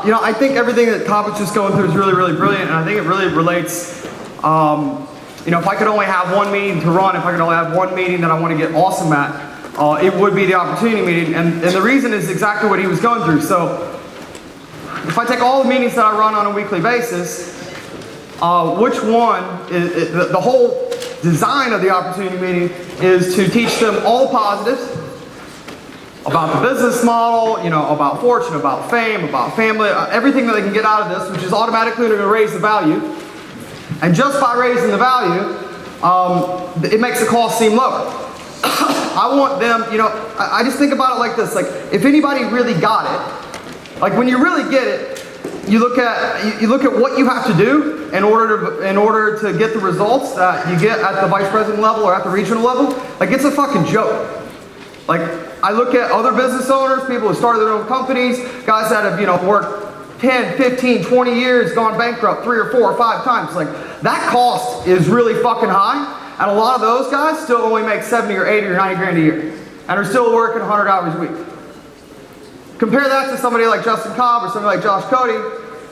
I think everything that Todd was just going through is really, really brilliant, and I think it really relates, if I could only have one meeting to run, if I could only have one meeting that I want to get awesome at, it would be the opportunity meeting, and the reason is exactly what he was going through. So, if I take all the meetings that I run on a weekly basis, which one, the whole design of the opportunity meeting is to teach them all the positives, about the business model, about fortune, about fame, about family, everything that they can get out of this, which is automatically going to raise the value. And just by raising the value, it makes the cost seem lower. I want them, I just think about it like this, like if anybody really got it, like when you really get it, you look at what you have to do in order to get the results that you get at the vice president level or at the regional level. Like it's a fucking joke. Like, I look at other business owners, people who started their own companies, guys that have, worked 10, 15, 20 years, gone bankrupt 3 or 4 or 5 times. Like, that cost is really fucking high, and a lot of those guys still only make 70 or 80 or 90 grand a year, and are still working 100 hours a week. Compare that to somebody like Justin Cobb or somebody like Josh Cody,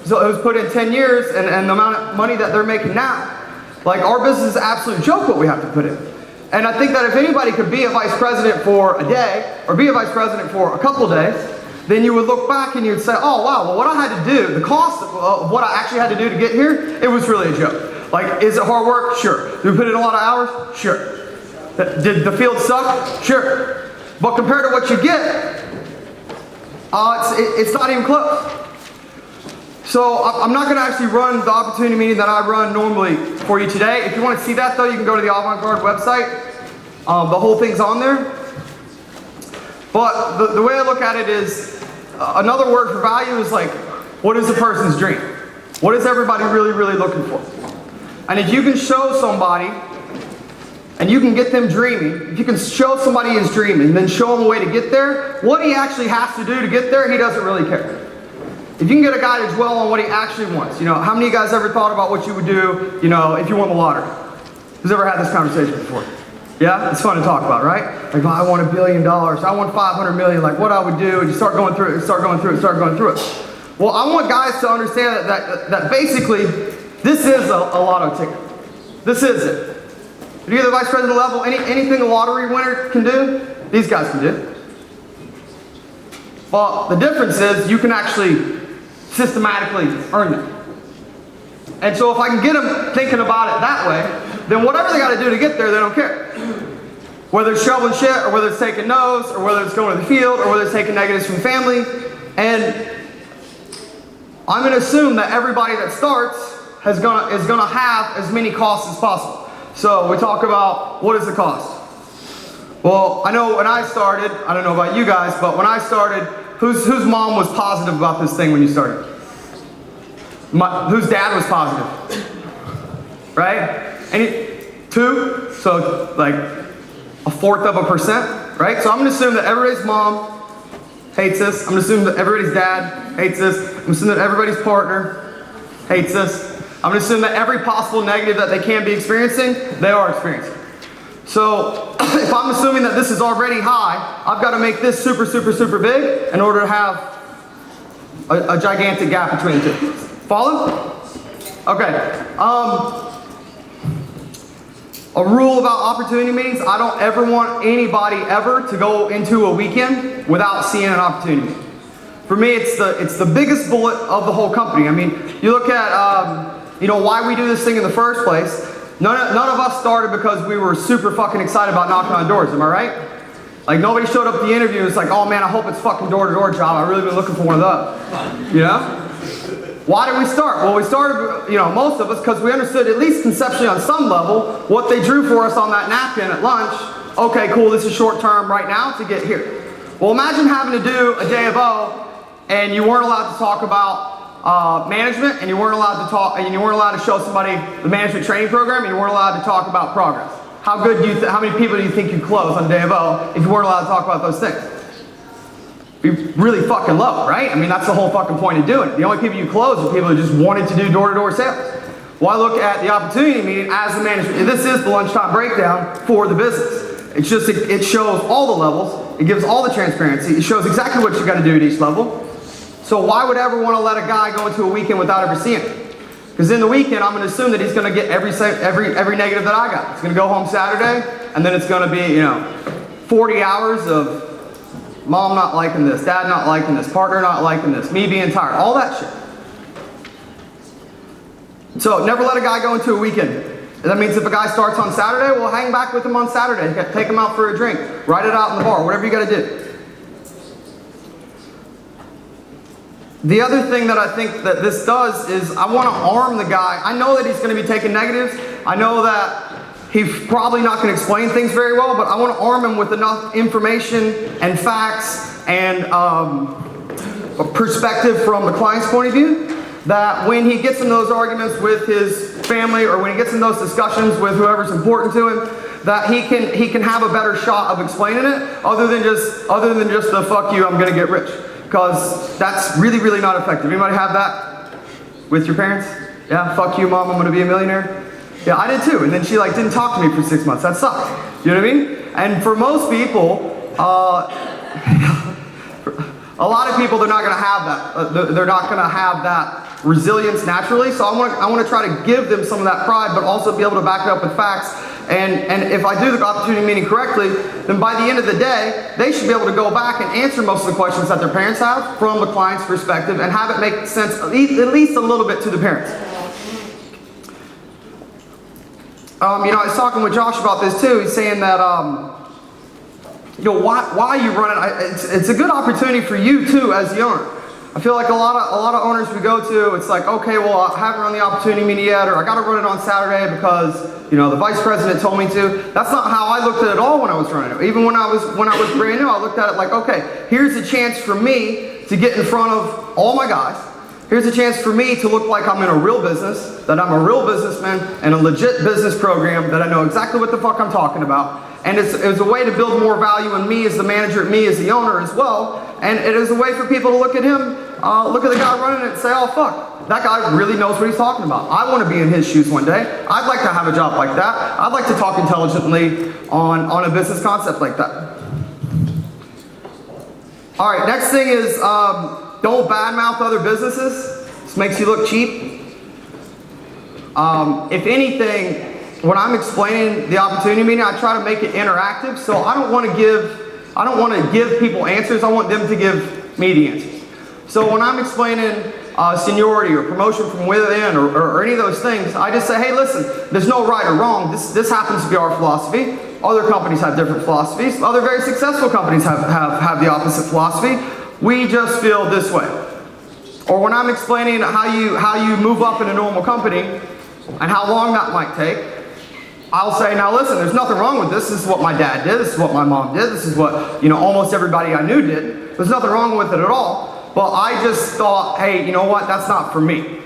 who's put in 10 years, and the amount of money that they're making now. Like, our business is an absolute joke what we have to put in. And I think that if anybody could be a vice president for a day, or be a vice president for a couple days, then you would look back and you'd say, oh wow, well what I had to do, the cost of what I actually had to do to get here, it was really a joke. Like, is it hard work? Sure. Did we put in a lot of hours? Sure. Did the field suck? Sure. But compared to what you get, it's not even close. So I'm not going to actually run the opportunity meeting that I run normally for you today. If you want to see that though, you can go to the Avant-Garde website. The whole thing's on there. But the way I look at it is, another word for value is like, what is a person's dream? What is everybody really, really looking for? And if you can show somebody, and you can get them dreaming, if you can show somebody his dream and then show him a way to get there, what he actually has to do to get there, he doesn't really care. If you can get a guy to dwell on what he actually wants, how many of you guys ever thought about what you would do, if you won the lottery? Who's ever had this conversation before? Yeah? It's fun to talk about, right? Like, I want $1 billion, I want 500 million, like what I would do, and you start going through it, start going through it. Well, I want guys to understand that basically, this is a lotto ticket. This is it. If you're the vice president level, anything a lottery winner can do, these guys can do. Well, the difference is you can actually systematically earn them. And so if I can get them thinking about it that way, then whatever they got to do to get there, they don't care. Whether it's shoveling shit, or whether it's taking no's, or whether it's going to the field, or whether it's taking negatives from family. And I'm going to assume that everybody that starts is going to have as many costs as possible. So we talk about, what is the cost? Well, I know when I started, I don't know about you guys, but when I started, whose mom was positive about this thing when you started? Whose dad was positive? Right? 2? So like 1/4%, right? So I'm going to assume that everybody's mom hates this. I'm going to assume that everybody's dad hates this. I'm going to assume that everybody's partner hates this. I'm going to assume that every possible negative that they can be experiencing, they are experiencing. So if I'm assuming that this is already high, I've got to make this super, super, super big in order to have a gigantic gap between the two. Follow? Okay. A rule about opportunity meetings, I don't ever want anybody ever to go into a weekend without seeing an opportunity meeting. For me, it's the biggest bullet of the whole company. I mean, you look at why we do this thing in the first place. None of us started because we were super fucking excited about knocking on doors, am I right? Like, nobody showed up at the interview and it's like, oh man, I hope it's fucking door-to-door job. I've really been looking for one of those. Why did we start? Well, we started, most of us, because we understood, at least conceptually on some level, what they drew for us on that napkin at lunch. Okay, cool, this is short term right now to get here. Well, imagine having to do a day of O, and you weren't allowed to talk about management, and you weren't allowed to talk, and you weren't allowed to show somebody the management training program, and you weren't allowed to talk about progress. How many people do you think you close on day of O if you weren't allowed to talk about those things? Be really fucking low, right? I mean, that's the whole fucking point of doing it. The only people you close are people who just wanted to do door-to-door sales. Well, I look at the opportunity meeting as the management. This is the lunchtime breakdown for the business. It's just, it shows all the levels. It gives all the transparency. It shows exactly what you got to do at each level. So why would I ever want to let a guy go into a weekend without ever seeing him? Because in the weekend, I'm going to assume that he's going to get every negative that I got. He's going to go home Saturday, and then it's going to be, 40 hours of mom not liking this, dad not liking this, partner not liking this, me being tired, all that shit. So never let a guy go into a weekend. That means if a guy starts on Saturday, well, hang back with him on Saturday. Take him out for a drink. Write it out in the bar, whatever you got to do. The other thing that I think that this does is I want to arm the guy. I know that he's going to be taking negatives. I know that he's probably not going to explain things very well, but I want to arm him with enough information and facts and a perspective from the client's point of view that when he gets in those arguments with his family or when he gets in those discussions with whoever's important to him, that he can have a better shot of explaining it other than just the fuck you, I'm going to get rich. Because that's really, really not effective. Anybody have that with your parents? Yeah, fuck you, mom, I'm going to be a millionaire. Yeah, I did too. And then she didn't talk to me for 6 months. That sucked. You know what I mean? And for most people, a lot of people, they're not going to have that. They're not going to have that resilience naturally. So I want to try to give them some of that pride, but also be able to back it up with facts. And if I do the opportunity meeting correctly, then by the end of the day, they should be able to go back and answer most of the questions that their parents have from the client's perspective and have it make sense at least a little bit to the parents. I was talking with Josh about this too. He's saying that, why are you running? It's a good opportunity for you too as the owner. I feel like a lot of owners we go to, it's like, okay, well, I haven't run the opportunity meeting yet, or I got to run it on Saturday because the vice president told me to. That's not how I looked at it all when I was running it. Even when I was brand new, I looked at it like, okay, here's a chance for me to get in front of all my guys. Here's a chance for me to look like I'm in a real business, that I'm a real businessman and a legit business program, that I know exactly what the fuck I'm talking about. And it's a way to build more value in me as the manager, me as the owner as well. And it is a way for people to look at him, look at the guy running it and say, oh fuck, that guy really knows what he's talking about. I want to be in his shoes one day. I'd like to have a job like that. I'd like to talk intelligently on a business concept like that. All right, next thing is don't badmouth other businesses. This makes you look cheap. If anything, when I'm explaining the opportunity meeting, I try to make it interactive. So I don't want to give people answers. I want them to give me the answers. So when I'm explaining seniority or promotion from within or any of those things, I just say, hey, listen, there's no right or wrong. This happens to be our philosophy. Other companies have different philosophies. Other very successful companies have the opposite philosophy. We just feel this way. Or when I'm explaining how you move up in a normal company and how long that might take, I'll say, now listen, there's nothing wrong with this. This is what my dad did. This is what my mom did. This is what almost everybody I knew did. There's nothing wrong with it at all. But I just thought, hey, you know what? That's not for me.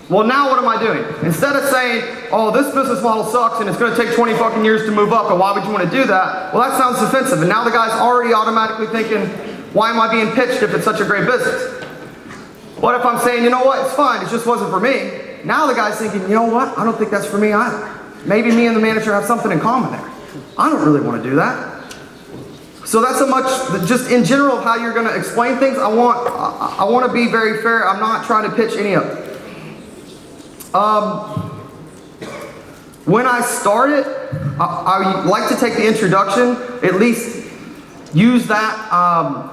Well, now what am I doing? Instead of saying, oh, this business model sucks and it's going to take 20 fucking years to move up, and why would you want to do that? Well, that sounds offensive. And now the guy's already automatically thinking, why am I being pitched if it's such a great business? What if I'm saying, you know what? It's fine. It just wasn't for me. Now the guy's thinking, you know what? I don't think that's for me either. Maybe me and the manager have something in common there. I don't really want to do that. So that's just in general of how you're going to explain things. I want to be very fair. I'm not trying to pitch any of it. When I started, I like to take the introduction, at least use that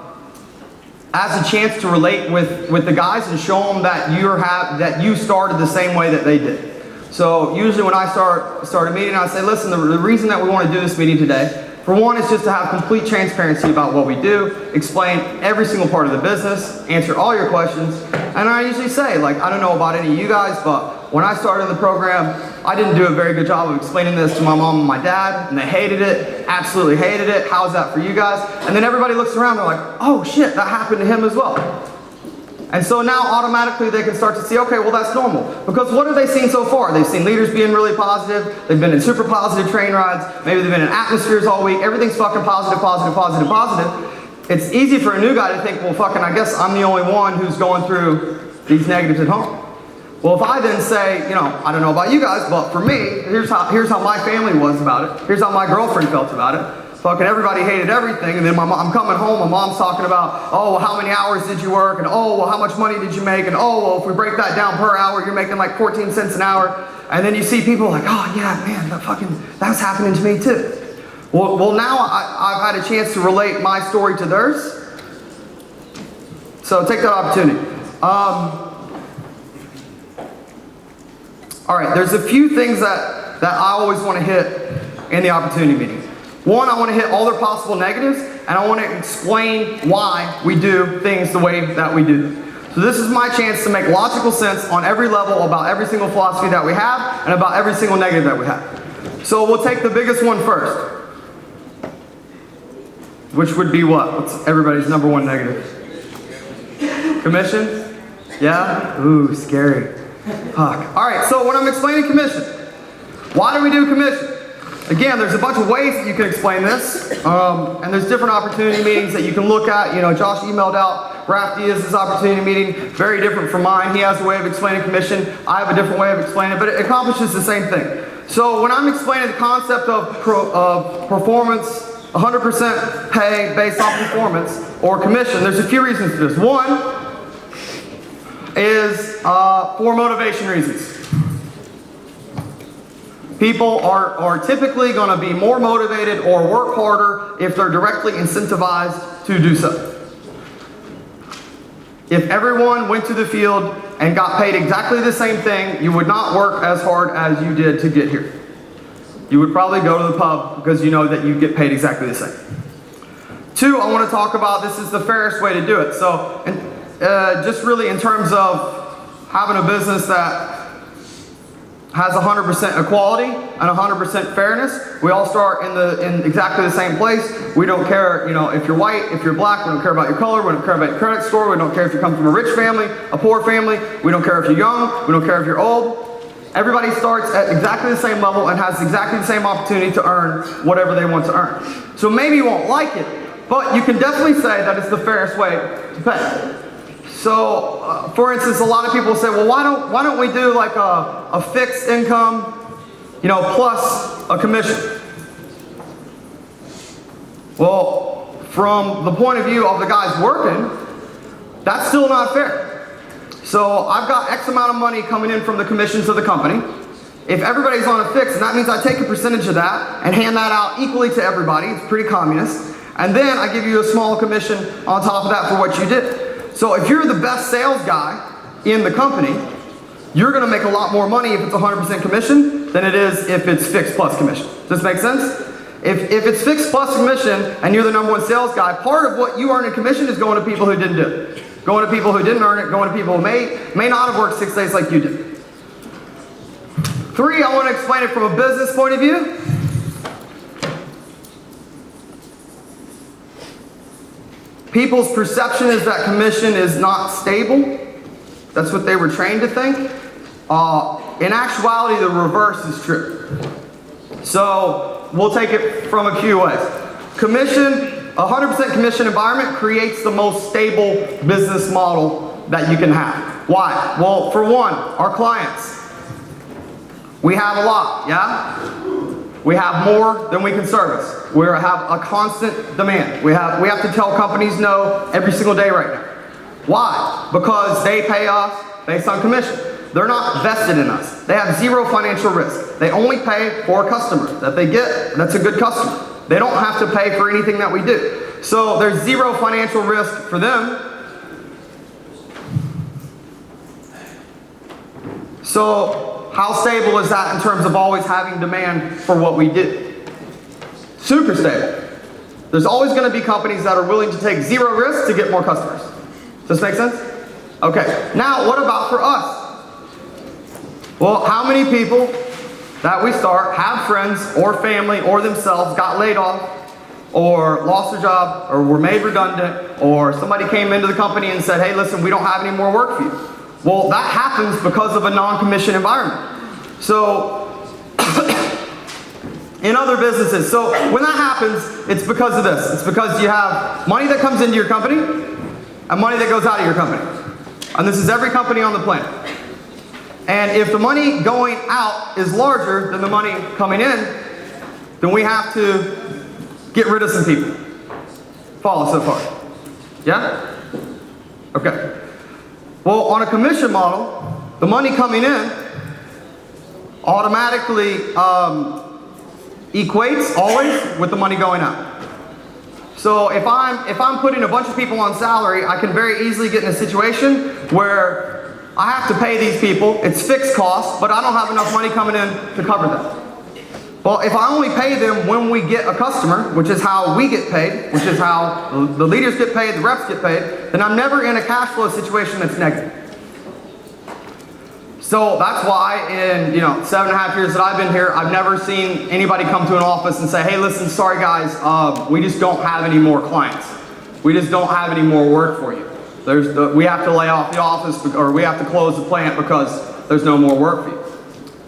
as a chance to relate with the guys and show them that you started the same way that they did. So usually when I start a meeting, I say, listen, the reason that we want to do this meeting today, for one, is just to have complete transparency about what we do, explain every single part of the business, answer all your questions. And I usually say, I don't know about any of you guys, but when I started the program, I didn't do a very good job of explaining this to my mom and my dad, and they hated it, absolutely hated it. How's that for you guys? And then everybody looks around, they're like, oh shit, that happened to him as well. And so now automatically they can start to see, okay, well that's normal. Because what have they seen so far? They've seen leaders being really positive. They've been in super positive train rides. Maybe they've been in atmospheres all week. Everything's fucking positive, positive, positive, positive. It's easy for a new guy to think, well fucking, I guess I'm the only one who's going through these negatives at home. Well, if I then say, I don't know about you guys, but for me, here's how my family was about it. Here's how my girlfriend felt about it. fucking everybody hated everything, and then I'm coming home, my mom's talking about, oh, well, how many hours did you work, and oh, well, how much money did you make, and oh, well, if we break that down per hour, you're making like 14 cents an hour, and then you see people like, oh yeah, man, that's happening to me too. Well, now I've had a chance to relate my story to theirs, so take that opportunity. All right, there's a few things that I always want to hit in the opportunity meeting. One, I want to hit all their possible negatives, and I want to explain why we do things the way that we do. So this is my chance to make logical sense on every level about every single philosophy that we have and about every single negative that we have. So we'll take the biggest one first, which would be what? What's everybody's number one negative? Commission? Yeah? Ooh, scary. Fuck. All right, so when I'm explaining commission, why do we do commission? Again, there's a bunch of ways that you can explain this, and there's different opportunity meetings that you can look at. You know, Josh emailed out Raf Diaz's opportunity meeting, very different from mine. He has a way of explaining commission. I have a different way of explaining it, but it accomplishes the same thing. So when I'm explaining the concept of performance, 100% pay based on performance, or commission, there's a few reasons for this. One is for motivation reasons. People are typically going to be more motivated or work harder if they're directly incentivized to do so. If everyone went to the field and got paid exactly the same thing, you would not work as hard as you did to get here. You would probably go to the pub because you know that you get paid exactly the same. Two, I want to talk about this is the fairest way to do it. So just really in terms of having a business that has 100% equality and 100% fairness. We all start in exactly the same place. We don't care, you know, if you're white, if you're black. We don't care about your color. We don't care about your credit score. We don't care if you come from a rich family, a poor family. We don't care if you're young. We don't care if you're old. Everybody starts at exactly the same level and has exactly the same opportunity to earn whatever they want to earn. So maybe you won't like it, but you can definitely say that it's the fairest way to pay. So, for instance, a lot of people say, well, why don't we do like a fixed income, you know, plus a commission? Well, from the point of view of the guys working, that's still not fair. So I've got X amount of money coming in from the commissions of the company. If everybody's on a fix, and that means I take a percentage of that and hand that out equally to everybody. It's pretty communist. And then I give you a small commission on top of that for what you did. So if you're the best sales guy in the company, you're going to make a lot more money if it's 100% commission than it is if it's fixed plus commission. Does this make sense? If it's fixed plus commission and you're the number one sales guy, part of what you earn in commission is going to people who didn't do it. Going to people who didn't earn it, going to people who may not have worked 6 days like you did. Three, I want to explain it from a business point of view. People's perception is that commission is not stable. That's what they were trained to think. In actuality, the reverse is true. So we'll take it from a few ways. Commission, 100% commission environment creates the most stable business model that you can have. Why? Well, for one, our clients. We have a lot, yeah? We have more than we can service. We have a constant demand. We have to tell companies no every single day right now. Why? Because they pay us based on commission. They're not vested in us. They have zero financial risk. They only pay for a customer that they get. That's a good customer. They don't have to pay for anything that we do. So there's zero financial risk for them. So how stable is that in terms of always having demand for what we do? Super stable. There's always going to be companies that are willing to take zero risk to get more customers. Does this make sense? Okay. Now, what about for us? Well, how many people that we start have friends or family or themselves got laid off or lost their job or were made redundant or somebody came into the company and said, hey, listen, we don't have any more work for you. Well, that happens because of a non-commission environment. So, in other businesses, so when that happens, it's because of this. It's because you have money that comes into your company and money that goes out of your company. And this is every company on the planet. And if the money going out is larger than the money coming in, then we have to get rid of some people. Follow so far? Yeah? Okay. Well, on a commission model, the money coming in automatically equates always with the money going out. So if I'm putting a bunch of people on salary, I can very easily get in a situation where I have to pay these people, it's fixed costs, but I don't have enough money coming in to cover that. Well, if I only pay them when we get a customer, which is how we get paid, which is how the leaders get paid, the reps get paid, then I'm never in a cash flow situation that's negative. So that's why in 7.5 years that I've been here, I've never seen anybody come to an office and say, hey, listen, sorry guys, we just don't have any more clients. We just don't have any more work for you. We have to lay off the office, or we have to close the plant because there's no more work for you.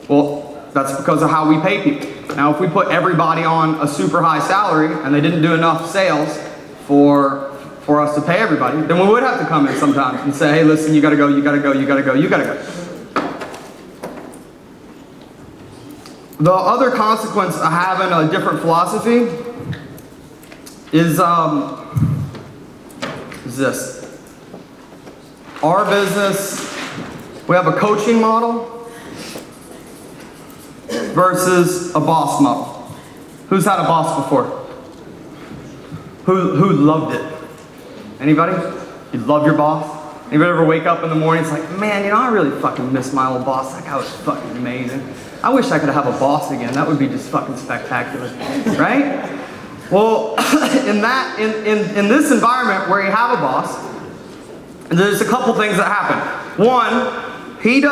Well, that's because of how we pay people. Now, if we put everybody on a super high salary and they didn't do enough sales for us to pay everybody, then we would have to come in sometimes and say, hey, listen, you gotta go, you gotta go, you gotta go, you gotta go. The other consequence of having a different philosophy is this. Our business, we have a coaching model versus a boss model. Who's had a boss before? Who loved it? Anybody? You love your boss? Anybody ever wake up in the morning, it's like, man, I really fucking miss my old boss. That guy was fucking amazing. I wish I could have a boss again. That would be just fucking spectacular, right? Well, in this environment where you have a boss, there's a couple things that happen. One, he's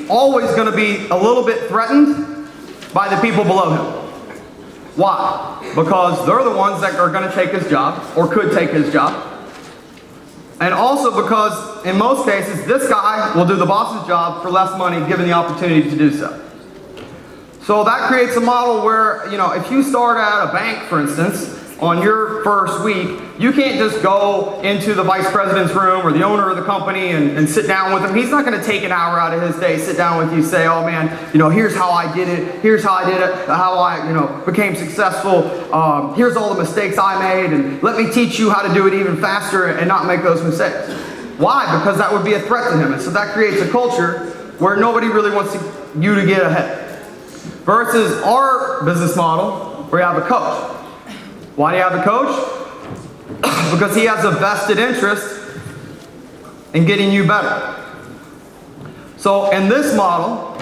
always going to be a little bit threatened by the people below him. Why? Because they're the ones that are going to take his job, or could take his job. And also because, in most cases, this guy will do the boss's job for less money given the opportunity to do so. So that creates a model where, if you start at a bank, for instance, on your first week, you can't just go into the vice president's room or the owner of the company and sit down with him. He's not going to take an hour out of his day, sit down with you, say, oh man, here's how I did it, here's how I did it, how I, became successful, here's all the mistakes I made, and let me teach you how to do it even faster and not make those mistakes. Why? Because that would be a threat to him. And so that creates a culture where nobody really wants you to get ahead. Versus our business model, where you have a coach. Why do you have a coach? Because he has a vested interest in getting you better. So in this model,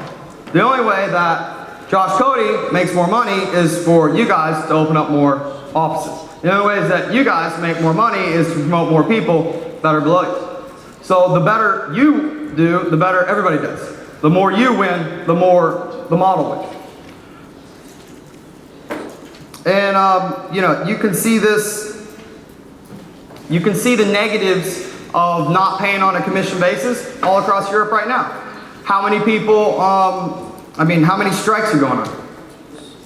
the only way that Josh Cody makes more money is for you guys to open up more offices. The only way that you guys make more money is to promote more people that are below you. So the better you do, the better everybody does. The more you win, the more the model wins. And, you can see this, you can see the negatives of not paying on a commission basis all across Europe right now. How many people, how many strikes are going on?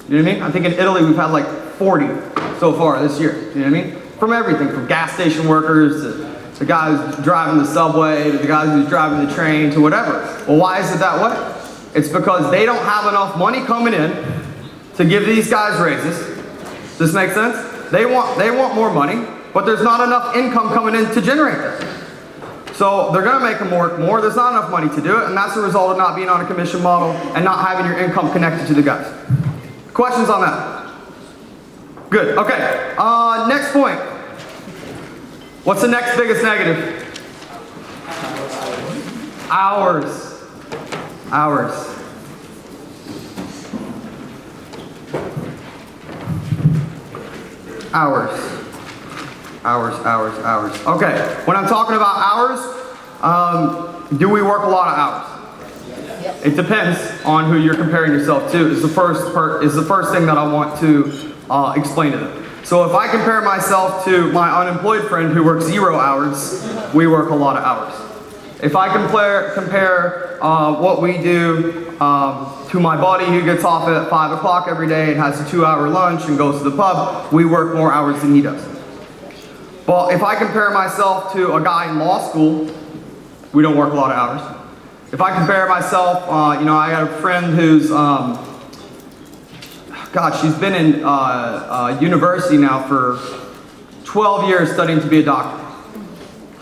You know what I mean? I think in Italy we've had like 40 so far this year. You know what I mean? From everything, from gas station workers to the guy who's driving the subway to the guy who's driving the train to whatever. Well, why is it that way? It's because they don't have enough money coming in to give these guys raises. Does this make sense? They want more money, but there's not enough income coming in to generate that. So they're going to make them work more. There's not enough money to do it, and that's a result of not being on a commission model and not having your income connected to the guys. Questions on that? Good. Okay. Next point. What's the next biggest negative? Hours. Hours. Hours. Okay, when I'm talking about hours, do we work a lot of hours? It depends on who you're comparing yourself to. Is the first thing that I want to explain to them. So if I compare myself to my unemployed friend who works 0 hours, we work a lot of hours. If I compare what we do to my buddy who gets off at 5 o'clock every day and has a 2-hour lunch and goes to the pub, we work more hours than he does. Well, if I compare myself to a guy in law school, we don't work a lot of hours. If I compare myself, I got a friend who's, God, she's been in university now for 12 years studying to be a doctor.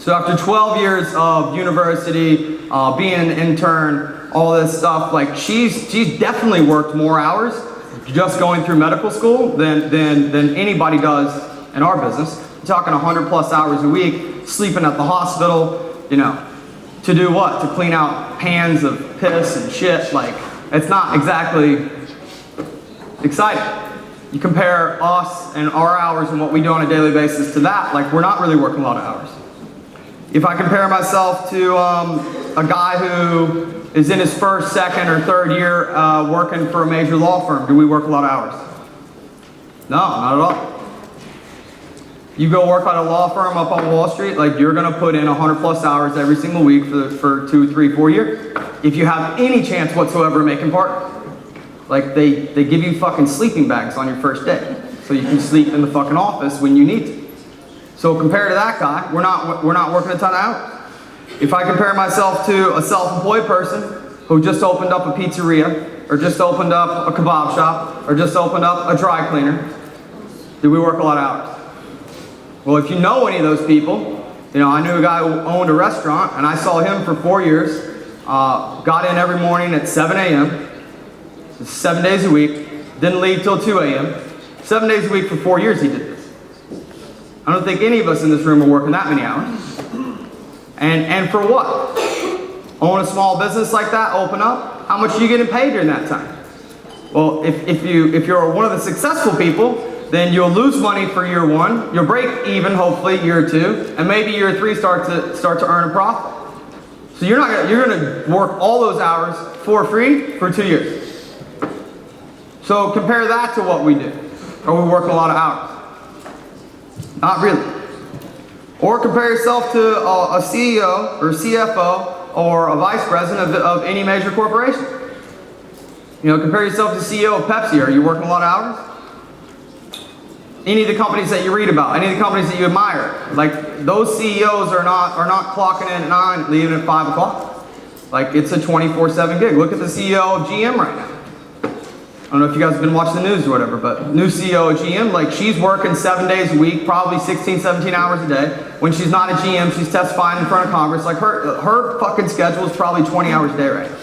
So after 12 years of university, being an intern, all this stuff, like she's definitely worked more hours just going through medical school than anybody does in our business. I'm talking 100+ hours a week, sleeping at the hospital, you know, to do what? To clean out pans of piss and shit. Like, it's not exactly exciting. You compare us and our hours and what we do on a daily basis to that, like we're not really working a lot of hours. If I compare myself to a guy who is in his first, second, or third year working for a major law firm, do we work a lot of hours? No, not at all. You go work at a law firm up on Wall Street, like you're gonna put in 100+ hours every single week for 2, 3, 4 years. If you have any chance whatsoever of making partner. Like they give you fucking sleeping bags on your first day, so you can sleep in the fucking office when you need to. So compared to that guy, we're not working a ton of hours. If I compare myself to a self-employed person who just opened up a pizzeria, or just opened up a kebab shop, or just opened up a dry cleaner, do we work a lot of hours? Well, if you know any of those people, you know, I knew a guy who owned a restaurant, and I saw him for 4 years, got in every morning at 7 a.m., 7 days a week, didn't leave till 2 a.m., 7 days a week for 4 years he did this. I don't think any of us in this room are working that many hours. And for what? Own a small business like that, open up, how much are you getting paid during that time? Well, if you're one of the successful people, then you'll lose money for year 1, you'll break even hopefully year 2, and maybe year 3 start to earn a profit. So you're gonna work all those hours for free for 2 years. So compare that to what we do. Are we working a lot of hours? Not really. Or compare yourself to a CEO or CFO or a vice president of any major corporation. You know, compare yourself to the CEO of Pepsi. Are you working a lot of hours? Any of the companies that you read about, any of the companies that you admire, like those CEOs are not clocking in at 9, leaving at 5 o'clock. Like it's a 24/7 gig. Look at the CEO of GM right now. I don't know if you guys have been watching the news or whatever, but new CEO of GM, like she's working 7 days a week, probably 16, 17 hours a day. When she's not at GM, she's testifying in front of Congress. Like her fucking schedule is probably 20 hours a day right now.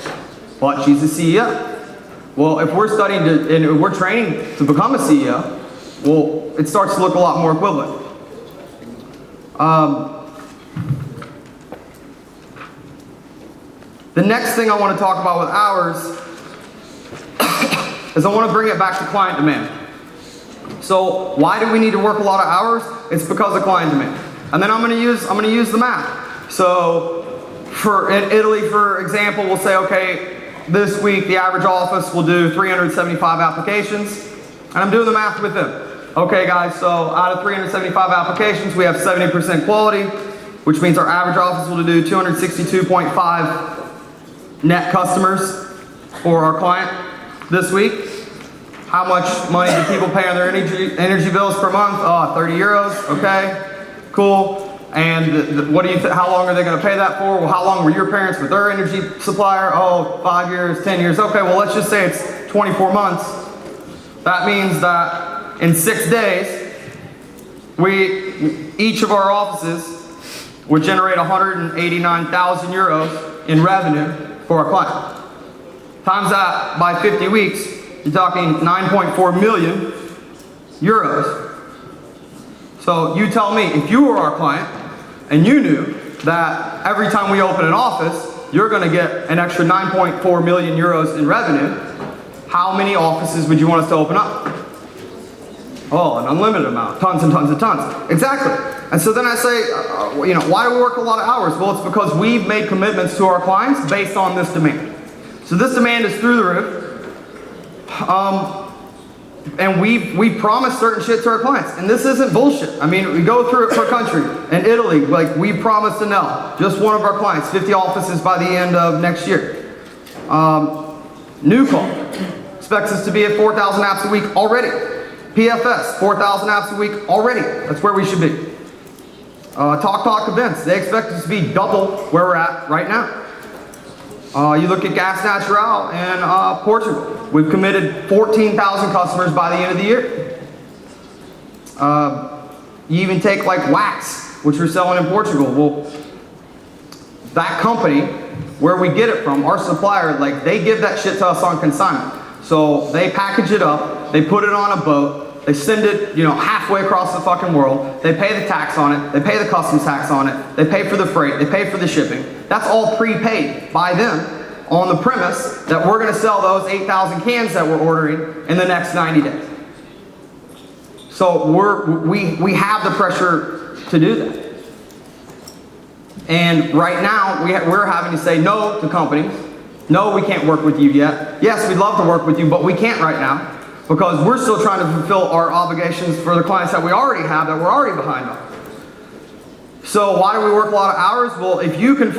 But she's a CEO. Well, if we're studying and we're training to become a CEO, well, it starts to look a lot more equivalent. The next thing I want to talk about with hours is I want to bring it back to client demand. So why do we need to work a lot of hours? It's because of client demand. And then I'm going to use the math. So in Italy, for example, we'll say, okay, this week the average office will do 375 applications, and I'm doing the math with them. Okay, guys, so out of 375 applications, we have 70% quality, which means our average office will do 262.5 net customers for our client this week. How much money do people pay on their energy bills per month? Oh, 30 euros, okay, cool. And what do you how long are they going to pay that for? Well, how long were your parents with their energy supplier? Oh, 5 years, 10 years. Okay, well, let's just say it's 24 months. That means that in 6 days, each of our offices would generate 189,000 euros in revenue for our client. Times that by 50 weeks, you're talking 9.4 million euros. So you tell me, if you were our client and you knew that every time we open an office, you're going to get an extra 9.4 million euros in revenue, how many offices would you want us to open up? Oh, an unlimited amount, tons and tons and tons. Exactly. And so then I say, you know, why do we work a lot of hours? Well, it's because we've made commitments to our clients based on this demand. So this demand is through the roof. And we promise certain shit to our clients, and this isn't bullshit. I mean, we go through it per country. In Italy, like we promised Anel, just one of our clients, 50 offices by the end of next year. Newcall expects us to be at 4,000 apps a week already. PFS, 4,000 apps a week already. That's where we should be. Talk events, they expect us to be double where we're at right now. You look at Gas Natural in Portugal. We've committed 14,000 customers by the end of the year. You even take like wax, which we're selling in Portugal. Well, that company, where we get it from, our supplier, like they give that shit to us on consignment. So they package it up, they put it on a boat, they send it, halfway across the fucking world. They pay the tax on it, they pay the customs tax on it, they pay for the freight, they pay for the shipping. That's all prepaid by them on the premise that we're gonna sell those 8,000 cans that we're ordering in the next 90 days. So we have the pressure to do that. And right now, we're having to say no to companies. No, we can't work with you yet. Yes, we'd love to work with you, but we can't right now because we're still trying to fulfill our obligations for the clients that we already have, that we're already behind on. So why do we work a lot of hours? Well, if you can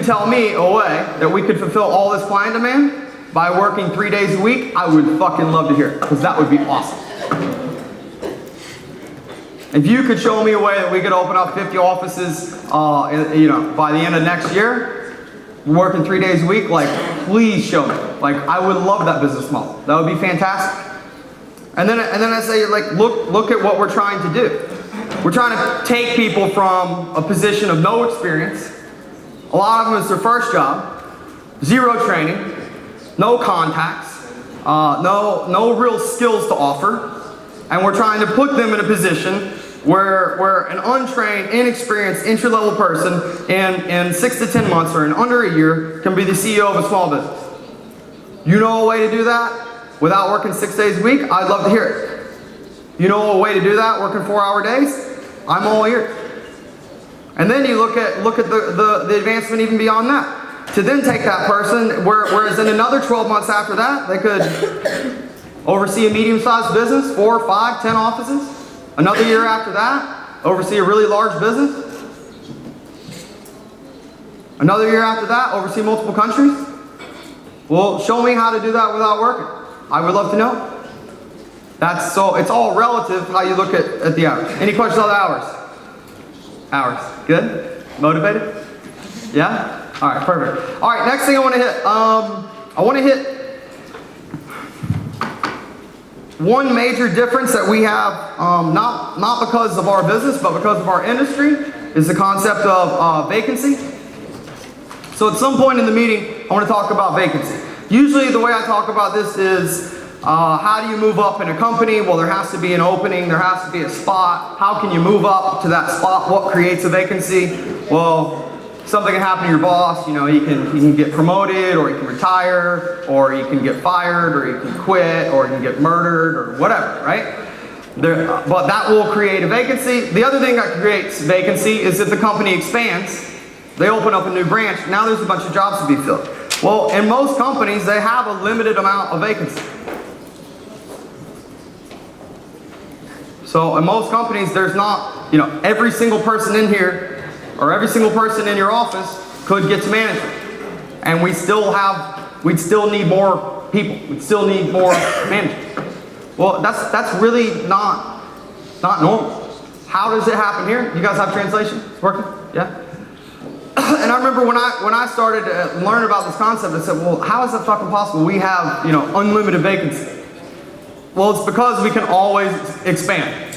tell me a way that we could fulfill all this client demand by working 3 days a week, I would fucking love to hear it, because that would be awesome. If you could show me a way that we could open up 50 offices, by the end of next year, working 3 days a week, like, please show me. Like, I would love that business model. That would be fantastic. And then I say, like, look at what we're trying to do. We're trying to take people from a position of no experience. A lot of them it's their first job, zero training, no contacts, no real skills to offer. And we're trying to put them in a position where an untrained, inexperienced, entry-level person in 6 to 10 months or in under a year can be the CEO of a small business. You know a way to do that without working 6 days a week? I'd love to hear it. You know a way to do that working 4-hour days? I'm all ears. And then you look at the advancement even beyond that. To then take that person, whereas in another 12 months after that, they could oversee a medium-sized business, 4, 5, 10 offices. Another year after that, oversee a really large business. Another year after that, oversee multiple countries. Well, show me how to do that without working. I would love to know. It's all relative how you look at the hours. Any questions on the hours? Hours. Good? Motivated? Yeah? All right, perfect. All right, next thing I want to hit. I want to hit one major difference that we have, not because of our business, but because of our industry, is the concept of vacancy. So at some point in the meeting, I want to talk about vacancy. Usually the way I talk about this is, how do you move up in a company? Well, there has to be an opening, there has to be a spot. How can you move up to that spot? What creates a vacancy? Well, something can happen to your boss. He can get promoted, or he can retire, or he can get fired, or he can quit, or he can get murdered, or whatever, right? But that will create a vacancy. The other thing that creates vacancy is if the company expands, they open up a new branch, now there's a bunch of jobs to be filled. Well, in most companies, they have a limited amount of vacancy. So in most companies, there's not, every single person in here, or every single person in your office could get to management. And we'd still need more people. We'd still need more managers. Well, that's really not normal. How does it happen here? You guys have translation? It's working? Yeah? And I remember when I started to learn about this concept, I said, well, how is that fucking possible? We have, unlimited vacancy. Well, it's because we can always expand.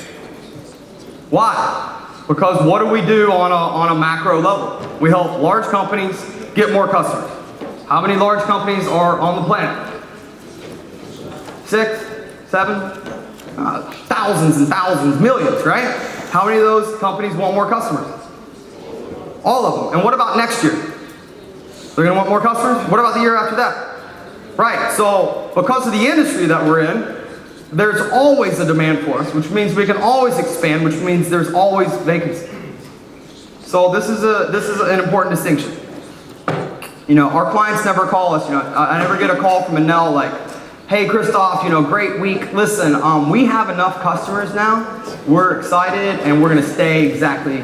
Why? Because what do we do on a macro level? We help large companies get more customers. How many large companies are on the planet? 6, 7, thousands and thousands, millions, right? How many of those companies want more customers? All of them. And what about next year? They're going to want more customers? What about the year after that? Right, so because of the industry that we're in, there's always a demand for us, which means we can always expand, which means there's always vacancy. So this is an important distinction. Our clients never call us. I never get a call from Anel like, hey Christoph, great week. Listen, we have enough customers now. We're excited and we're gonna stay exactly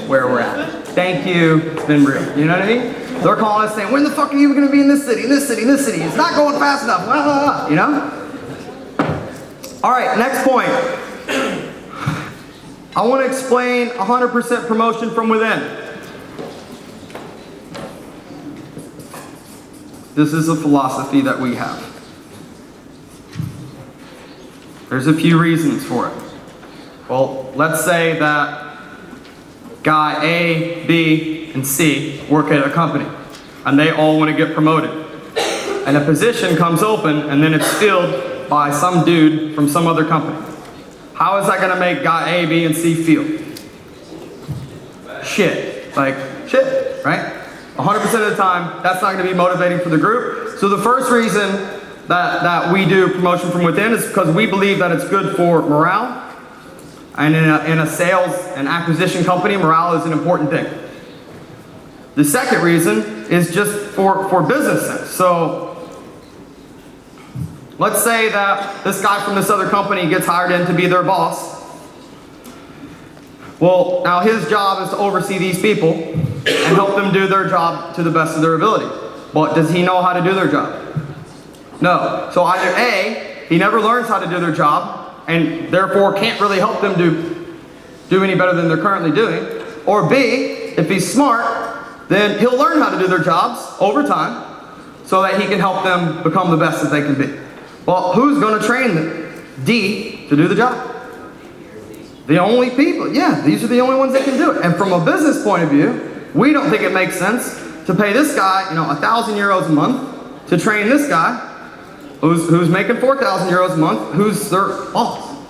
where we're at. Thank you, it's been real. You know what I mean? They're calling us saying, when the fuck are you gonna be in this city, in this city, in this city? It's not going fast enough, blah, blah, blah, All right, next point. I want to explain 100% promotion from within. This is a philosophy that we have. There's a few reasons for it. Well, let's say that guy A, B, and C work at a company, and they all want to get promoted. And a position comes open, and then it's filled by some dude from some other company. How is that going to make guy A, B, and C feel? Shit. Like, shit, right? 100% of the time, that's not going to be motivating for the group. So the first reason that we do promotion from within is because we believe that it's good for morale. And in a sales and acquisition company, morale is an important thing. The second reason is just for business sense. So let's say that this guy from this other company gets hired in to be their boss. Well, now his job is to oversee these people and help them do their job to the best of their ability. But does he know how to do their job? No. So either A, he never learns how to do their job and therefore can't really help them do any better than they're currently doing. Or B, if he's smart, then he'll learn how to do their jobs over time so that he can help them become the best that they can be. Well, who's going to train them? D, to do the job. The only people, yeah, these are the only ones that can do it. And from a business point of view, we don't think it makes sense to pay this guy, 1,000 euros a month to train this guy who's making 4,000 euros a month, who's their boss.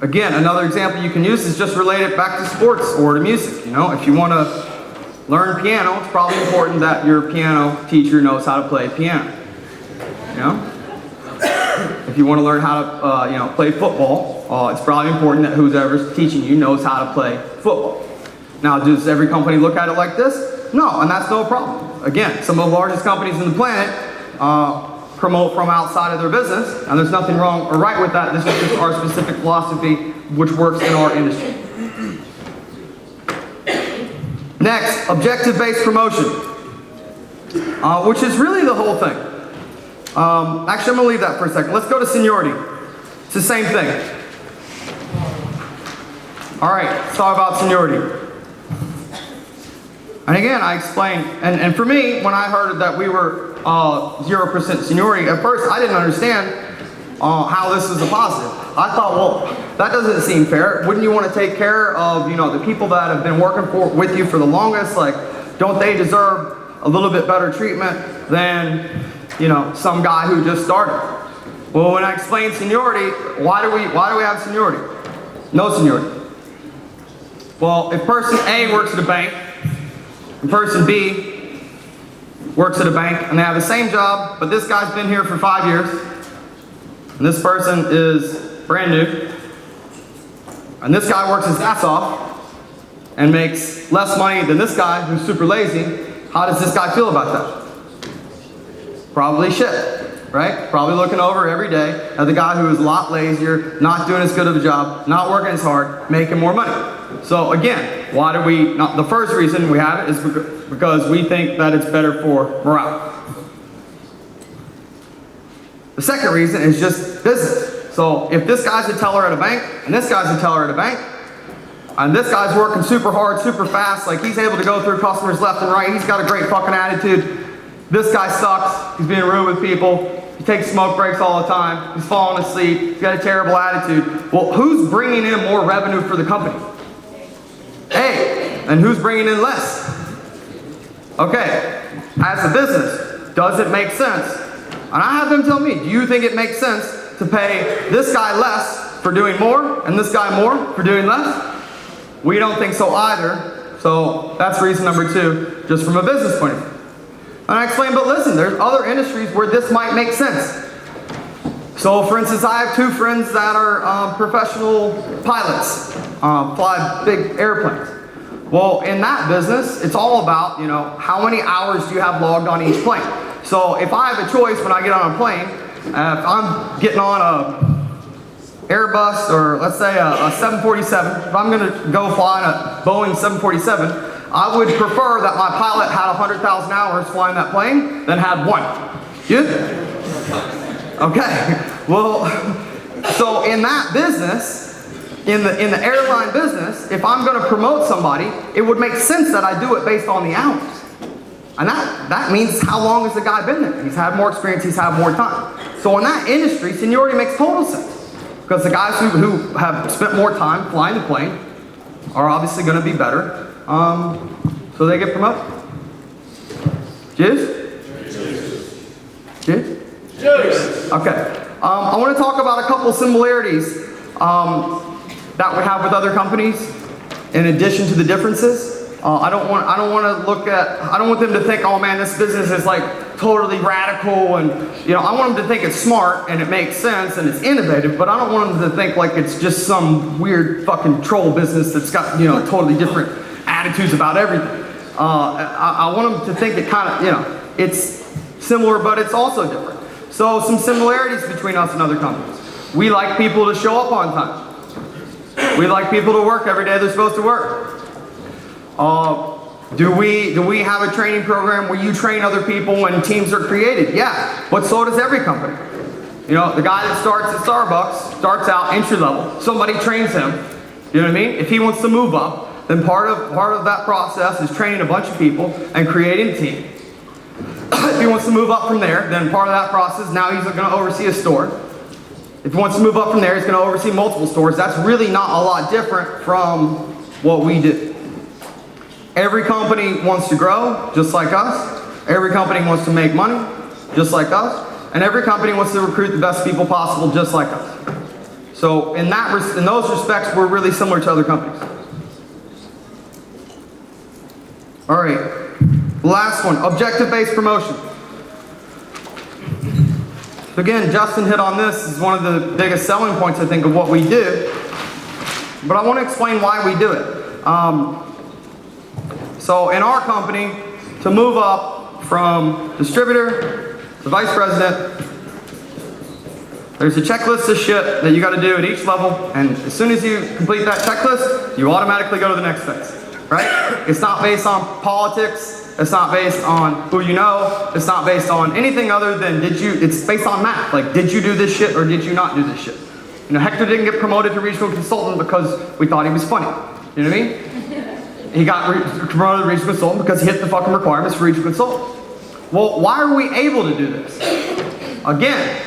Again, another example you can use is just relate it back to sports or to music. If you want to learn piano, it's probably important that your piano teacher knows how to play piano. If you want to learn how to, play football, it's probably important that whoever's teaching you knows how to play football. Now, does every company look at it like this? No, and that's no problem. Again, some of the largest companies in the planet promote from outside of their business, and there's nothing wrong or right with that. This is just our specific philosophy, which works in our industry. Next, objective-based promotion, which is really the whole thing. Actually, I'm going to leave that for a second. Let's go to seniority. It's the same thing. All right, let's talk about seniority. And again, I explained, and for me, when I heard that we were 0% seniority, at first I didn't understand how this was a positive. I thought, well, that doesn't seem fair. Wouldn't you want to take care of, the people that have been working with you for the longest? Like, don't they deserve a little bit better treatment than, some guy who just started? Well, when I explained seniority, why do we have seniority? No seniority. Well, if person A works at a bank, and person B works at a bank, and they have the same job, but this guy's been here for 5 years, and this person is brand new, and this guy works his ass off and makes less money than this guy who's super lazy, how does this guy feel about that? Probably shit, right? Probably looking over every day at the guy who is a lot lazier, not doing as good of a job, not working as hard, making more money. So again, why do we not? The first reason we have it is because we think that it's better for morale. The second reason is just business. So if this guy's a teller at a bank, and this guy's a teller at a bank, and this guy's working super hard, super fast, like he's able to go through customers left and right, he's got a great fucking attitude. This guy sucks, he's being rude with people, he takes smoke breaks all the time, he's falling asleep, he's got a terrible attitude. Well, who's bringing in more revenue for the company? A. And who's bringing in less? Okay, as a business, does it make sense? And I have them tell me, do you think it makes sense to pay this guy less for doing more and this guy more for doing less? We don't think so either. So that's reason number 2, just from a business point of view. And I explained, but listen, there's other industries where this might make sense. So for instance, I have 2 friends that are professional pilots, fly big airplanes. Well, in that business, it's all about, how many hours do you have logged on each plane? So if I have a choice when I get on a plane, if I'm getting on a Airbus or let's say a 747, if I'm going to go fly a Boeing 747, I would prefer that my pilot had 100,000 hours flying that plane than had 1. You? Okay. Well, so in that business, in the airline business, if I'm going to promote somebody, it would make sense that I do it based on the hours. And that means how long has the guy been there? He's had more experience, he's had more time. So in that industry, seniority makes total sense. Because the guys who have spent more time flying the plane are obviously going to be better. So they get promoted. Cheers? Cheers? Okay. I want to talk about a couple similarities that we have with other companies in addition to the differences. I don't want them to think, oh man, this business is like totally radical, and I want them to think it's smart and it makes sense and it's innovative, but I don't want them to think like it's just some weird fucking troll business that's got totally different attitudes about everything. I want them to think it kind of, it's similar, but it's also different. So some similarities between us and other companies. We like people to show up on time. We like people to work every day they're supposed to work. Do we have a training program where you train other people when teams are created? Yeah, but so does every company. The guy that starts at Starbucks starts out entry level. Somebody trains him. You know what I mean? If he wants to move up, then part of that process is training a bunch of people and creating a team. If he wants to move up from there, then part of that process, now he's going to oversee a store. If he wants to move up from there, he's going to oversee multiple stores. That's really not a lot different from what we do. Every company wants to grow, just like us. Every company wants to make money, just like us. And every company wants to recruit the best people possible, just like us. So in those respects, we're really similar to other companies. All right. Last one, objective-based promotion. So again, Justin hit on this. This is one of the biggest selling points, I think, of what we do. But I want to explain why we do it. So in our company, to move up from distributor to vice president, there's a checklist of shit that you got to do at each level, and as soon as you complete that checklist, you automatically go to the next phase, right? It's not based on politics, it's not based on who you know, it's not based on anything other than it's based on math, like did you do this shit or did you not do this shit? Hector didn't get promoted to regional consultant because we thought he was funny, you know what I mean? He got promoted to regional consultant because he hit the fucking requirements for regional consultant. Well, why are we able to do this? Again,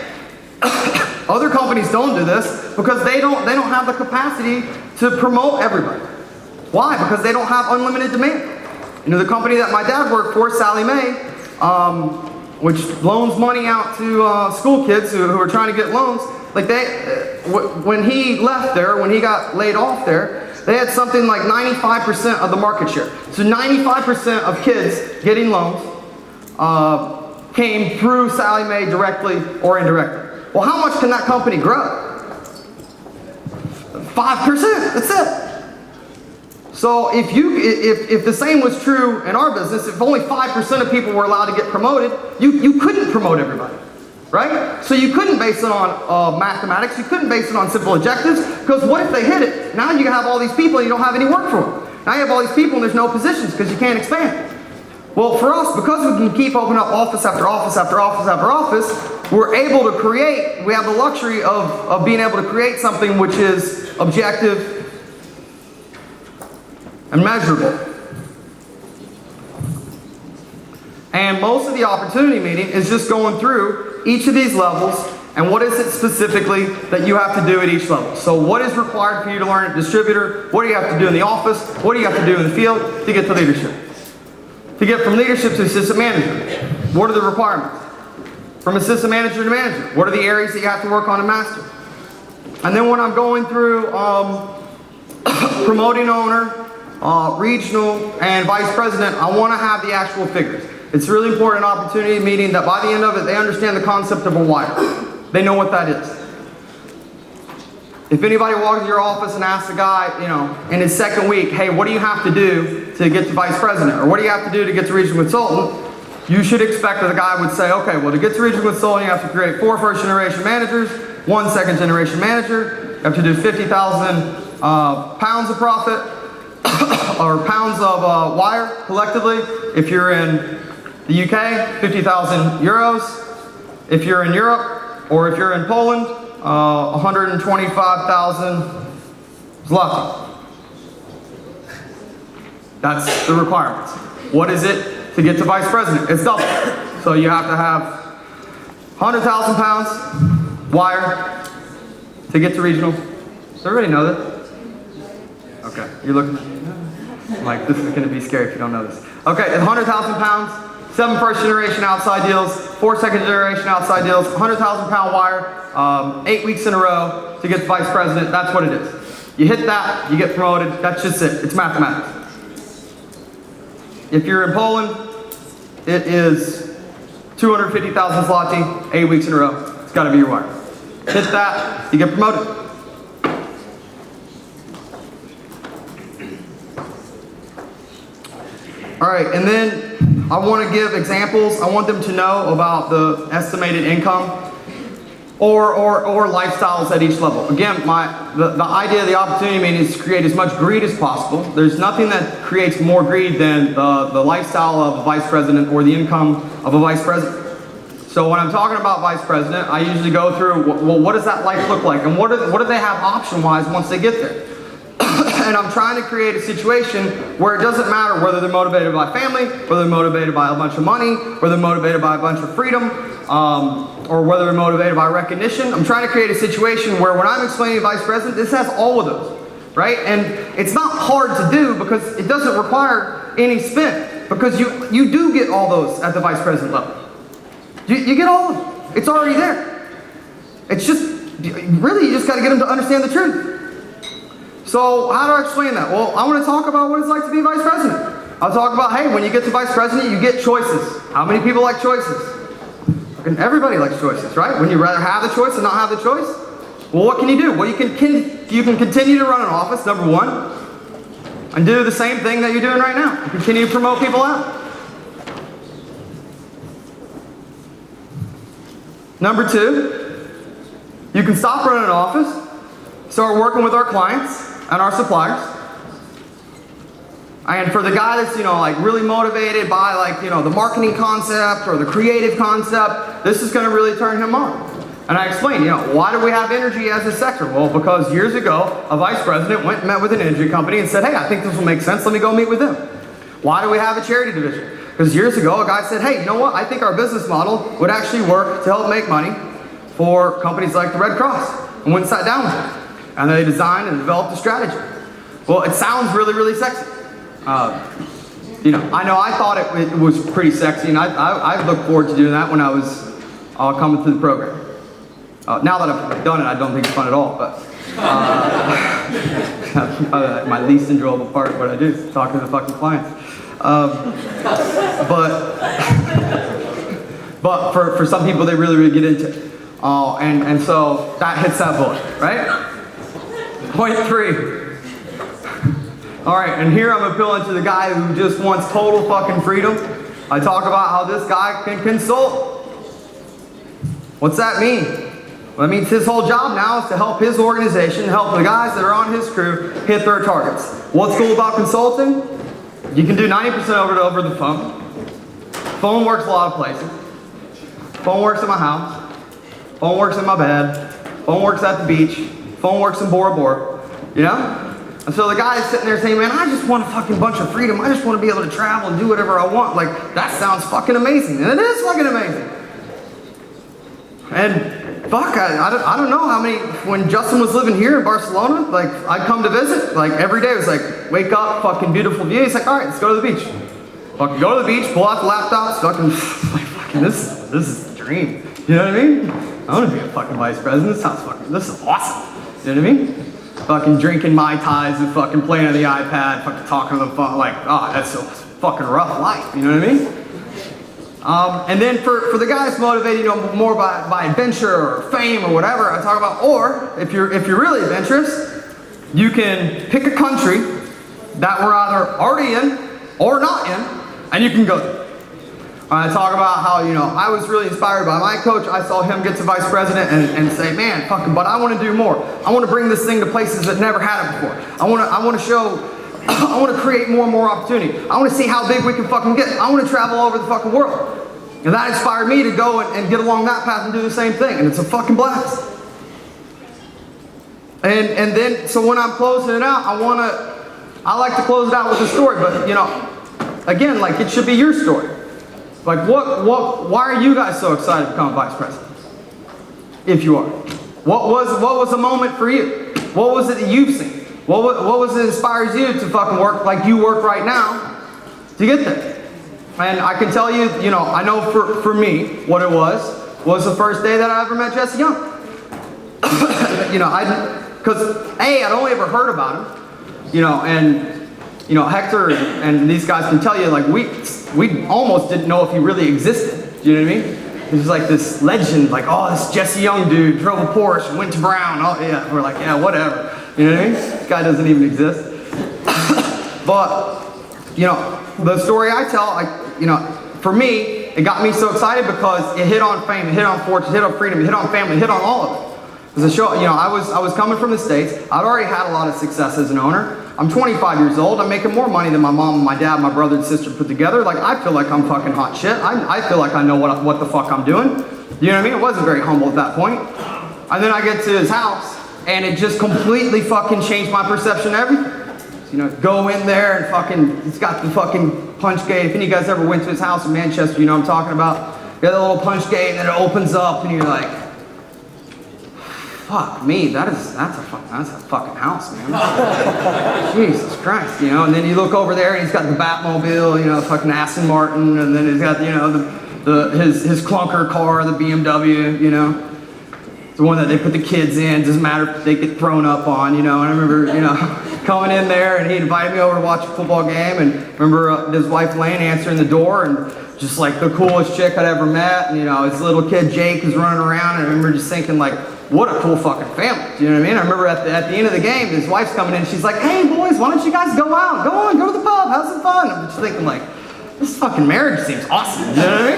other companies don't do this because they don't have the capacity to promote everybody. Why? Because they don't have unlimited demand. The company that my dad worked for, Sally Mae, which loans money out to school kids who are trying to get loans, like when he left there, when he got laid off there, they had something like 95% of the market share. So 95% of kids getting loans came through Sally Mae directly or indirectly. Well, how much can that company grow? 5%, that's it. So if the same was true in our business, if only 5% of people were allowed to get promoted, you couldn't promote everybody. Right? So you couldn't base it on mathematics, you couldn't base it on simple objectives, because what if they hit it? Now you have all these people and you don't have any work for them. Now you have all these people and there's no positions because you can't expand. Well, for us, because we can keep opening up office after office after office after office, we're able to create, we have the luxury of being able to create something which is objective and measurable. And most of the opportunity meeting is just going through each of these levels and what is it specifically that you have to do at each level. So what is required for you to learn at distributor? What do you have to do in the office? What do you have to do in the field to get to leadership? To get from leadership to assistant manager, what are the requirements? From assistant manager to manager, what are the areas that you have to work on and master? And then when I'm going through promoting owner, regional, and vice president, I want to have the actual figures. It's a really important opportunity meeting that by the end of it, they understand the concept of a wire. They know what that is. If anybody walks into your office and asks a guy, in his second week, hey, what do you have to do to get to vice president? Or what do you have to do to get to regional consultant? You should expect that the guy would say, okay, well, to get to regional consultant, you have to create 4 first-generation managers, 1 second-generation manager. You have to do 50,000 pounds of profit, or pounds of wire collectively. If you're in the UK, 50,000 euros. If you're in Europe, or if you're in Poland, 125,000 zloty. That's the requirements. What is it to get to vice president. It's double. So you have to have 100,000 pounds wire to get to regional. Does everybody know that? Okay, you're looking like this is going to be scary if you don't know this. Okay, 100,000 pounds, 7 first generation outside deals, 4 second generation outside deals, 100,000 pound wire, 8 weeks in a row to get to vice president. That's what it is. You hit that, you get promoted. That's just it. It's mathematics. If you're in Poland, it is 250,000 zloty, 8 weeks in a row. It's got to be your wire. Hit that, you get promoted. All right, and then I want to give examples. I want them to know about the estimated income or lifestyles at each level. Again, the idea of the opportunity meeting is to create as much greed as possible. There's nothing that creates more greed than the lifestyle of a vice president or the income of a vice president. So when I'm talking about vice president, I usually go through, well, what does that life look like? And what do they have option-wise once they get there? And I'm trying to create a situation where it doesn't matter whether they're motivated by family, whether they're motivated by a bunch of money, whether they're motivated by a bunch of freedom, or whether they're motivated by recognition. I'm trying to create a situation where when I'm explaining vice president, this has all of those, right? And it's not hard to do because it doesn't require any spin, because you do get all those at the vice president level. You get all of them. It's already there. It's just, really, you just got to get them to understand the truth. So how do I explain that? Well, I want to talk about what it's like to be vice president. I'll talk about, hey, when you get to vice president, you get choices. How many people like choices? And everybody likes choices, right? Wouldn't you rather have the choice than not have the choice? Well, what can you do? Well, you can continue to run an office, number one, and do the same thing that you're doing right now. You continue to promote people out. Number two, you can stop running an office, start working with our clients and our suppliers. And for the guy that's, like really motivated by the marketing concept or the creative concept, this is going to really turn him on. And I explained, why do we have energy as a sector? Well, because years ago, a vice president went and met with an energy company and said, hey, I think this will make sense. Let me go meet with them. Why do we have a charity division? Because years ago, a guy said, hey, you know what? I think our business model would actually work to help make money for companies like the Red Cross. And went and sat down with them. And they designed and developed a strategy. Well, it sounds really, really sexy. I know I thought it was pretty sexy, and I looked forward to doing that when I was coming through the program. Now that I've done it, I don't think it's fun at all, but my least enjoyable part of what I do is talking to the fucking clients. But for some people, they really, really get into it. And so that hits that bullet, right? Point 3. All right, and here I'm appealing to the guy who just wants total fucking freedom. I talk about how this guy can consult. What's that mean? Well, that means his whole job now is to help his organization, help the guys that are on his crew hit their targets. What's cool about consulting? You can do 90% over the phone. Phone works a lot of places. Phone works at my house. Phone works in my bed. Phone works at the beach. Phone works in Bora Bora. And so the guy is sitting there saying, man, I just want a fucking bunch of freedom. I just want to be able to travel and do whatever I want. Like, that sounds fucking amazing. And it is fucking amazing. And fuck, I don't know how many, when Justin was living here in Barcelona, like, I'd come to visit, like, every day it was like, wake up, fucking beautiful view. He's like, all right, let's go to the beach. Fucking go to the beach, pull out the laptops, fucking, this is the dream. You know what I mean? I want to be a fucking vice president. This is awesome. You know what I mean? Fucking drinking Mai Tais and fucking playing on the iPad, fucking talking on the phone, like, oh, that's a fucking rough life. You know what I mean? And then for the guys motivated, more by adventure or fame or whatever, I talk about, or if you're really adventurous, you can pick a country that we're either already in or not in, and you can go there. I talk about how, I was really inspired by my coach. I saw him get to vice president and say, man, but I want to do more. I want to bring this thing to places that never had it before. I want to create more and more opportunity. I want to see how big we can fucking get. I want to travel all over the fucking world. And that inspired me to go and get along that path and do the same thing. And it's a fucking blast. And then, so when I'm closing it out, I like to close it out with a story, but again, like it should be your story. Like why are you guys so excited to become vice president? If you are. What was a moment for you? What was it that you've seen? What was it inspires you to fucking work like you work right now to get there? And I can tell you, you know, I know for me, what it was the first day that I ever met Jesse Young. You know, because I'd only ever heard about him, you know, and, you know, Hector and these guys can tell you, like, we almost didn't know if he really existed, do you know what I mean? He was like this legend, like, oh, this Jesse Young dude drove a Porsche, went to Brown, oh yeah, we're like, yeah, whatever, you know what I mean? This guy doesn't even exist. But, you know, the story I tell, you know, for me, it got me so excited because it hit on fame, it hit on fortune, it hit on freedom, it hit on family, it hit on all of it. It was a show, you know, I was coming from the States. I'd already had a lot of success as an owner. I'm 25 years old. I'm making more money than my mom, my dad, my brother and sister put together. Like, I feel like I'm fucking hot shit. I feel like I know what the fuck I'm doing. You know what I mean? It wasn't very humble at that point. And then I get to his house, and it just completely fucking changed my perception of everything. So, you know, go in there and fucking, he's got the fucking punch gate. If any of you guys ever went to his house in Manchester, you know what I'm talking about. You got the little punch gate, and then it opens up, and you're like, fuck me, that's a fucking house, man. Jesus Christ, you know. And then you look over there, and he's got the Batmobile, you know, fucking Aston Martin, and then he's got, you know, his clunker car, the BMW, you know, the one that they put the kids in. Doesn't matter if they get thrown up on, you know. And I remember, you know, coming in there, and he invited me over to watch a football game, and remember his wife Lane answering the door, and just like the coolest chick I'd ever met, and you know, his little kid Jake is running around, and I remember just thinking like, what a cool fucking family. Do you know what I mean? I remember at the end of the game, his wife's coming in, she's like, hey boys, why don't you guys go out? Go on, go to the pub, have some fun. I'm just thinking like, this fucking marriage seems awesome. You know what I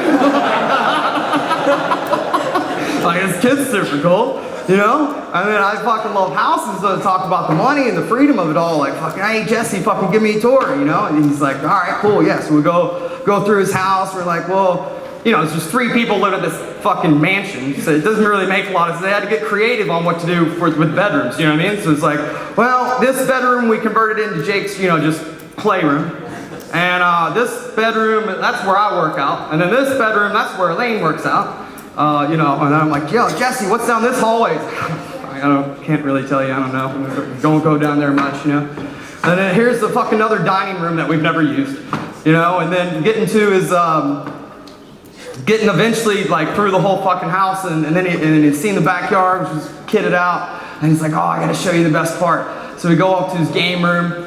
mean? Like, his kid's super cool, you know? And then I fucking love houses, so to talk about the money and the freedom of it all. Like, fucking, hey Jesse, fucking give me a tour, you know? And he's like, all right, cool, yeah. So we go through his house, we're like, well, you know, it's just 3 people live in this fucking mansion, so it doesn't really make a lot of sense. They had to get creative on what to do with bedrooms, you know what I mean? So it's like, well, this bedroom we converted into Jake's, you know, just playroom. And this bedroom, that's where I work out. And then this bedroom, that's where Elaine works out. You know, and then I'm like, yo, Jesse, what's down this hallway? Can't really tell you, I don't know. Don't go down there much, you know? And then here's the fucking other dining room that we've never used, you know? And then getting to his, getting eventually like through the whole fucking house, and then he's seen the backyard, which was kitted out, and he's like, oh, I gotta show you the best part. So we go up to his game room,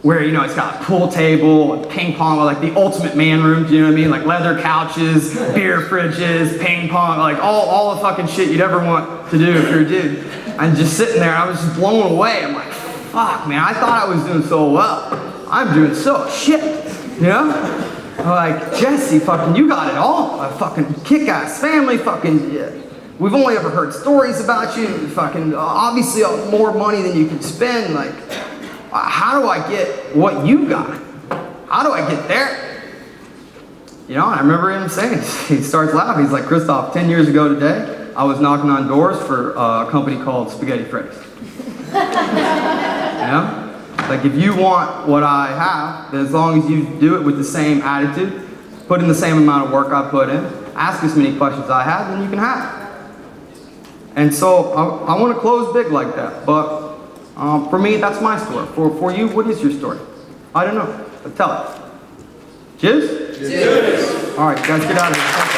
where, you know, it's got a pool table, and ping pong, like the ultimate man room, do you know what I mean? Like leather couches, beer fridges, ping pong, like all the fucking shit you'd ever want to do if you're a dude. And just sitting there, I was just blown away. I'm like, fuck, man, I thought I was doing so well. I'm doing so shit, you know? I'm like, Jesse, fucking, you got it all. A fucking kick-ass family, fucking, yeah. We've only ever heard stories about you, fucking, obviously more money than you can spend. Like, how do I get what you got? How do I get there? You know, I remember him saying, he starts laughing. He's like, Christoph, 10 years ago today, I was knocking on doors for a company called Spaghetti Freddy's. You know? Like, if you want what I have, as long as you do it with the same attitude, put in the same amount of work I put in, ask as many questions I have, then you can have it. And so I want to close big like that. But for me, that's my story. For you, what is your story? I don't know, but tell it. Cheers? Cheers. All right, guys, get out of here.